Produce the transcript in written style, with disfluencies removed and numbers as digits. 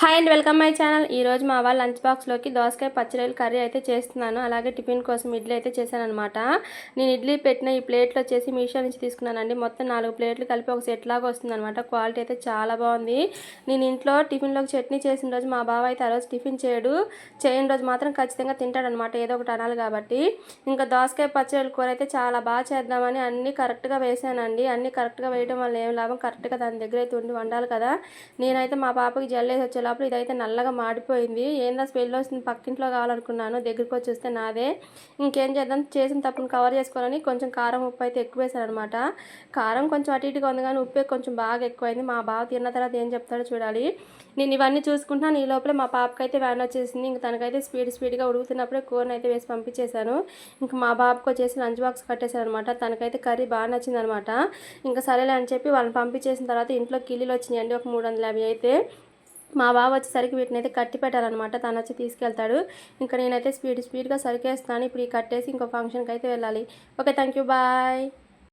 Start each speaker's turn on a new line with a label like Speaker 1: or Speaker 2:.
Speaker 1: Hi and welcome my channel. ఈరోజు మా వాళ్ళ లంచ్ బాక్స్లోకి దోసకాయ పచ్చిరొయ్యల కర్రీ అయితే చేస్తున్నాను. అలాగే టిఫిన్ కోసం ఇడ్లీ అయితే చేశానమాట. నేను ఇడ్లీ పెట్టిన ఈ ప్లేట్లో వచ్చేసి మీషో నుంచి తీసుకున్నానండి. మొత్తం 4 ప్లేట్లు కలిపి ఒక సెట్ లాగా వస్తుందన్నమాట. క్వాలిటీ అయితే చాలా బాగుంది. నేను ఇంట్లో టిఫిన్లోకి చట్నీ చేసిన రోజు మా బావ అయితే ఆ రోజు టిఫిన్ చేయని రోజు మాత్రం ఖచ్చితంగా తింటాడనమాట, ఏదో ఒకటి అనాలి కాబట్టి. ఇంకా దోసకాయ పచ్చిరొయ్యల కూర అయితే చాలా బాగా చేద్దామని అన్నీ కరెక్ట్గా వేసానండి. అన్నీ కరెక్ట్గా వేయడం వల్ల ఏం లాభం, కరెక్ట్గా దాని దగ్గర అయితే ఉండి వండాలి కదా. నేనైతే మా పాపకి జల్లేసి వచ్చే లోపల ఇదైతే నల్లగా మాడిపోయింది. ఏందా స్మెల్ వస్తుంది, పక్కింట్లో కావాలనుకున్నాను. దగ్గరికి వచ్చి చూస్తే నాదే. ఇంకేం చేద్దాం, చేసిన తప్పును కవర్ చేసుకోవాలని కొంచెం కారం ఉప్పు అయితే ఎక్కువ వేసాను అనమాట. కారం కొంచెం అటు ఇటుగా ఉంది కానీ ఉప్పు కొంచెం బాగా ఎక్కువైంది. మా బావ తిన్న తర్వాత ఏం చెప్తాడో చూడాలి. నేను ఇవన్నీ చూసుకుంటున్నాను. ఈ లోపల మా పాపకి అయితే వ్యాన్ వచ్చేసింది. ఇంక తనకైతే స్పీడ్గా ఉడుకుతున్నప్పుడే కూరని అయితే వేసి పంపించేశాను. ఇంకా మా బాబుకి వచ్చేసి లంచ్ బాక్స్ కట్టేశాను అనమాట. తనకైతే కర్రీ బాగా నచ్చింది అనమాట. ఇంకా సరేలే అని చెప్పి వాళ్ళని పంపించేసిన తర్వాత ఇంట్లో కిల్లీలు వచ్చినాయండి, ఒక 350 అయితే. మా బావ వచ్చేసరికి వీటిని అయితే కట్టి పెట్టాలన్నమాట. తను వచ్చి తీసుకెళ్తాడు. ఇంకా నేనైతే స్పీడ్గా సరికేస్తాను. ఇప్పుడు ఈ కట్టేసి ఇంకో ఫంక్షన్కి అయితే వెళ్ళాలి. Okay, thank you, bye.